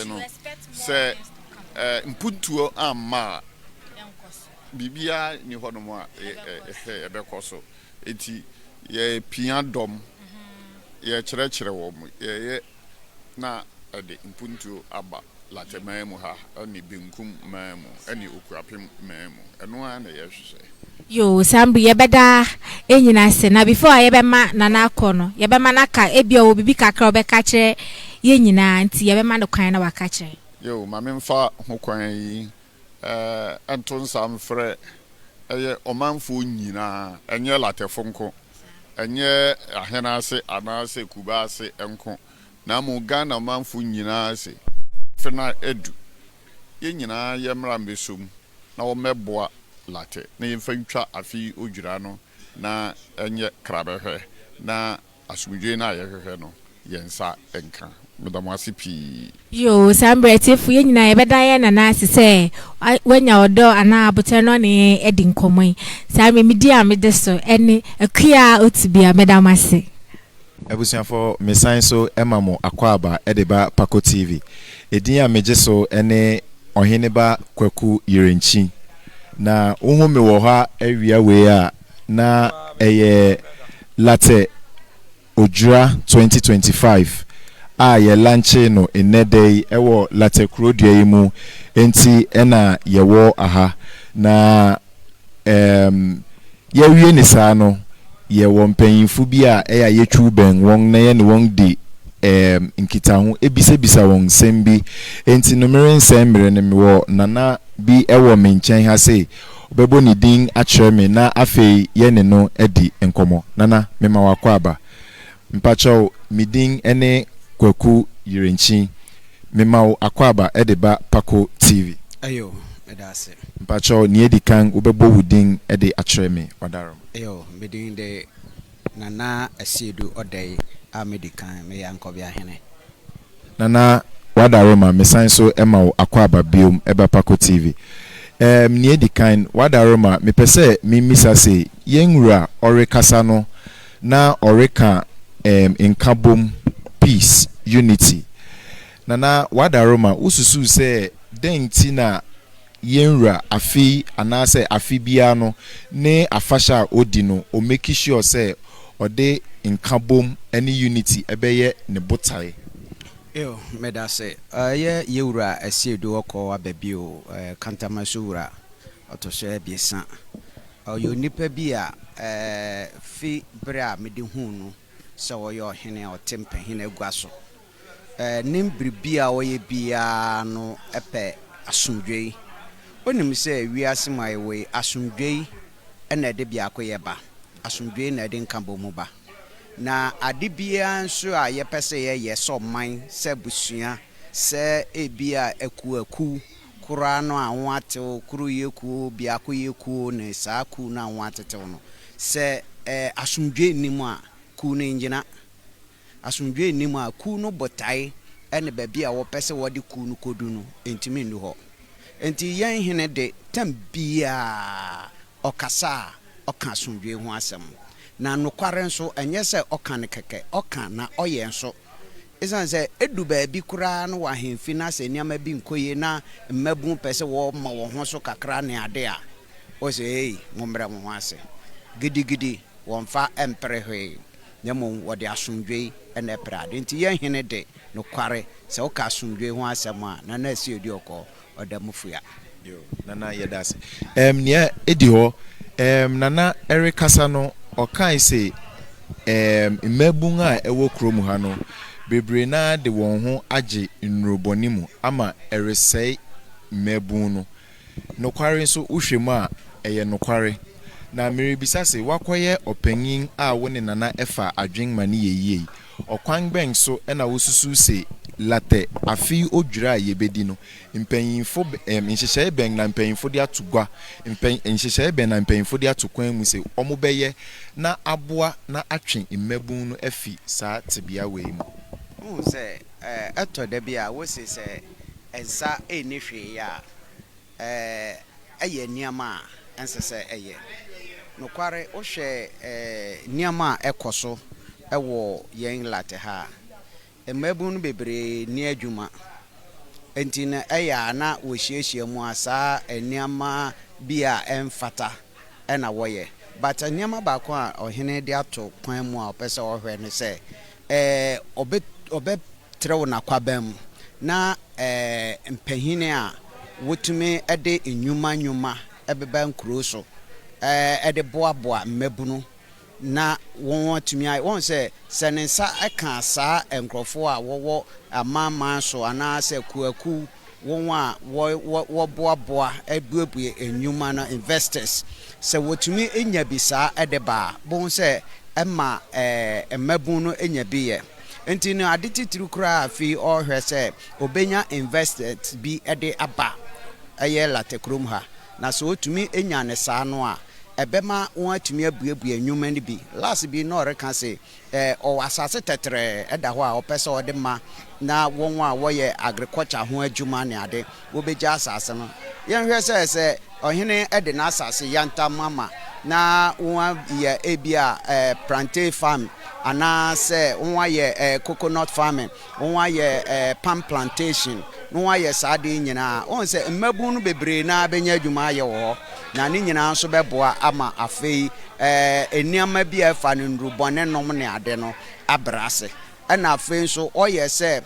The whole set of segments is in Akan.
no say mpuntuo amma bibia ni hono mo ebekoso enti ye pia dom ye kyerɛkyerɛ wo mo ye na de mpuntuo aba Larteh mu ha ani benkum mu ani okurapem mu eno a na ye hwehwɛ yo sambu yebeda enyina se na before yebema nana akono yebema naka ebia wo bibi kakra obeka kire yenyina nti yebema no kwan na waka kire yo mame mfa ho kwan yi anton samfre eye omanfo nyina enye Larteh fonko enye Ahenease anase Kubase enko na mu Ghana omanfo nyina ase fena edu yenyina yemra mbesum na wo meboa Larteh na yemfa ntwa afi Odwira no na enye krabehwe na asumdwe na yehwehwe no yensa enka medamasi pi yo sambre tefu yenyina yebeda ye nana asese wanya odo ana abote no ne edi nkomoi samre midi a mede so ene akua otibia medamasi Ebusiafo mesan so emamo akwaba edeba Pako TV edin a meje so ene Oheneba Kwaku Yirenchi na uhu me wo ha awia we a na eye Larteh Odwira 2025 a ye lanche no enedei ewo Larteh krodua yi mu enti ena ye wo aha na ye wie ni saa no ye wo mpanyinfu bi a eya ye twu ben won na ye ne won di nkita ho ebisa won sembi enti no mere nsemmere ne me wo nana bi ewo me nchen ha sei obebo ni din a kyerɛ me na afei ye ne no edi enkomo nana me ma wakɔ aba mpacho midin ene Kwaku Yirenchi me ma akɔ aba edeba Pako TV ayo medase mpacho ni edi kan obebo wudin ede a kyerɛ me wadarom ayo medin de nana asiedu odai a medikan me yankobia Ahene nana wadaroma mesan so ema akɔ aba biom eba Pako TV ni edi kan wadaroma me pese mi misa se yenwura orekasa no na oreka nkabom peace unity nana wadaroma ususu se denti na yenwura afi anase afi bia no ne afasha odi no o make sure se ode nkabom any unity ebeye ne botai yo medase ye yewura asiedu okọ ababio kantamasura otoshe biesa yo nipa bi a fi bra mede hu no se wo yo Hene otempe hene aguaso nimbri bia wo ye bia no epe asumdwei onim se wiase mai we asumdwei ena de bia akoye ba asumdwei na de nkambo mu ba na ade bia nso a ye pese ye so man se busua se ebia aku kura no anwate kuru yeku bia akoyeku ne sa ku na anwate no se asumdwei nimu a ku no ngina asumdwei nimu a ku no botai ene ba bia wo pese wo de ku no kodu no entimi ndu ho enti yan Hene de tambia okasa oka asumdwei ho asem na nokware nso enye se oka ne keke oka na oye nso isan se edu ba bi kura no wa hemfi na se niama bi nkoye na mmabu pese wo ma wo ho so kakra ne ade a o se hey mommra mo ho ase gidi wonfa emprehwe nyamo wo de asumdwei ene prade nti ye Hene de nokware se oka asumdwei ho asem a na na si odi okọ odamufua yo nana yedase nia edi ho nana erekasa no okai se mmabun a ewo krom ha no bebre na de won ho age nnuroboni mu ama eresei mmabun no nokware nso uhwemu a eye nokware na meribisa se wakoye opanyin a woni nana efa adwen mane yeyie okwan ben so na wosusu se Larteh afi Odwira yebedi no mpanyinfo nhyehyɛ ben na mpanyinfo de atugwa nhyehyɛ ben na mpanyinfo de atukwan mu se omo beye na aboa na atwen mmabun no afi saa tebea we mu se eto de bia wo se ensa eni hwe ya eye niama ensese eye nokware wo hwe niama ekoso ewo yen Larteh ha mmabun bebre ni adwuma enti na ɛyɛ na wɔhyiahyia mu a saa nneɛma bi a ɛmfata ɛna wɔyɛ but nneɛma baako a ɔhene de ato kwan mu a ɔpɛ sɛ ɔhwɛ ne sɛ ɔbɛtrɛw n'akwaban mu na mpanyini a wotumi de nnwuma ɛbɛba nkuro so ɛde boaboa mmabunu na wɔn atumi a wɔn sɛ ne nsa ɛka saa nkurɔfoɔ a wɔwɔ amanaman so anaasɛ kuaku wɔn a wɔboaboa abuebue nnwuma no investors sɛ wɔtumi nya bi saa ɛde baa bon sɛ ɛma mmabunu no nya bi yɛ nti no ade titiri koraa afi ɔhwɛ sɛ obenya investors bi ɛde aba ɛyɛ Larteh kurom ha na sɛ wɔtumi nya ne saa no a ɛbɛma wɔn atumi abuebue nnwuma no bi last bi na ɔreka sɛ ɔwɔ asase tɛtrɛ ɛda hɔ a ɔpɛ sɛ ɔde ma na wɔn a wɔyɛ agriculture ho adwuma ne ade wɔbɛgya asase no yɛnhwɛ sɛ ɔhene ɛde n'asase yanta mama na wɔn yɛ ebi a plantain farm anaasɛ wɔn ayɛ coconut farming wɔn ayɛ palm plantation na wɔn ayɛ saa de nyinaa wɔn sɛ mmabunu no bebree na bɛnya adwuma ayɛ wɔ hɔ na ne nyinaa nso bɛboa ama afei nneɛma bi a ɛfa no ndurubɔne nom ne ade no abra ase ɛna afei nso ɔyɛ sɛ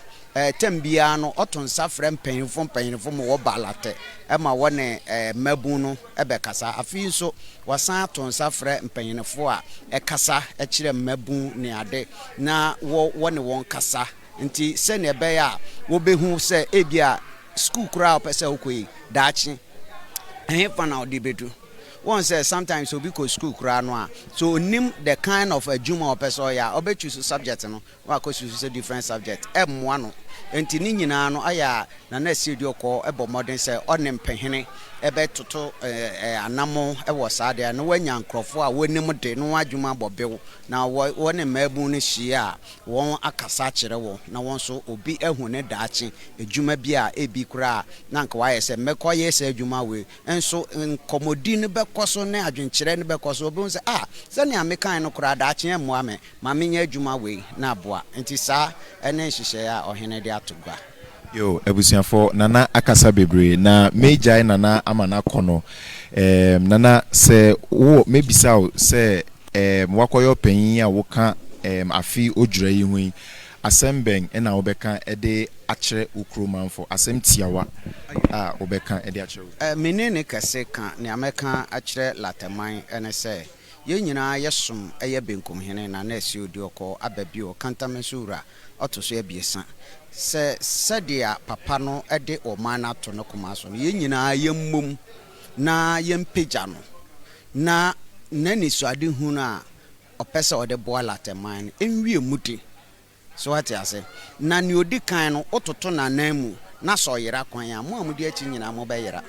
tem biara no ɔto nsa frɛ mpanyinfo mu wɔ Larteh ɛma wɔne mmabunu no ɛbɛkasa afei nso wasan ato nsa frɛ mpanyinfo a ɛkasa ɛkyerɛ mmabunu ne ade na wɔne wɔn kasa nti sɛnea ɛbɛyɛ a wɔbɛhu sɛ ebi a school koraa ɔpɛ sɛ wokɔ yi daakye ɛhefa na ɔde bɛdu one says sometimes obi ko school kura no a so nim the kind of adwuma ɔpɛ sɛ ɔyɛ a ɔbɛ choose subject no wakɔ choose different subject ɛmmoa no enti ne nyinaa no ayɛ na na esi odi ɔkɔ ɛbɔ mmɔden sɛ ɔne mpɛhene ɛbɛtoto anamo ɛwɔ saa deɛ no wanya nkrɔfo a wɔnim de no adwuma bɔbew na wɔne mmaabu no hyia a wɔn akasa kyerɛ wɔn na wɔn so obi ehu ne daakye adwuma bi a ebi kura na nka wayɛ sɛ mmɛkɔ yɛ sɛ adwuma we enso nkɔmɔdi ne bɛkɔ so ne adwenkyerɛ ne bɛkɔ so obi sɛ sɛnea mekan no kura daakye mmoa me ma menyɛ adwuma we na aboa enti saa ɛne nhyehyɛ a ɔhene de ato gua. Yo, ebusiafo nana akasa bebre na meja nana amana kono nana se wo mebisa o se wakoyo panyin a woka afi Odwira yi hu asembeng na obeka ede akere ukromanfo asem tiawa a obeka ede akere menene kase ka ne ameka akere Larteh ene se ye nyina yesom eye benkum hene na na esi odi okọ ababio kantamensura otoso abiesa se sedia papa no ede oman na to no koma so ye nyina yemmom na yempeja no na nani so ade hu na opese ode boa Larteh man enwie muti so what ya say na ni odi kan no ototo na nan na so yera kwan ya mo amudi achi nyina mo be yera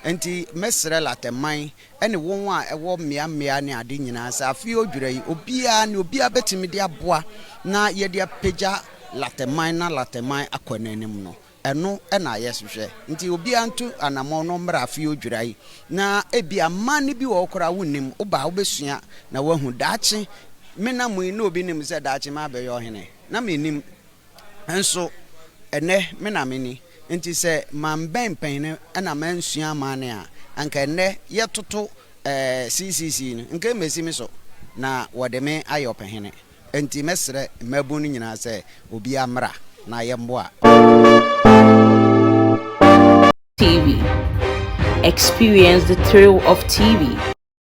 enti mesre Larteh man ene won a ewo mmea ne ade nyina sa afi Odwira yi obia ne obia betimi de aboa na ye de peja Larteh man na Larteh man akwanenim no eno na yesuhwe nti obia ntu anamo no mra afi Odwira yi na ebia man bi wo kora wonim oba obesua na wahu daache mena mu na obi nim se daache ma be yo hene na menim enso ene mena meni nti se mamben pen na mansua mane a anka ene yetoto CCC no nka mesimi so na wode me ayo pehene enti mesre mabu no nyina se obi amra na yemboa TV. Experience the thrill of TV.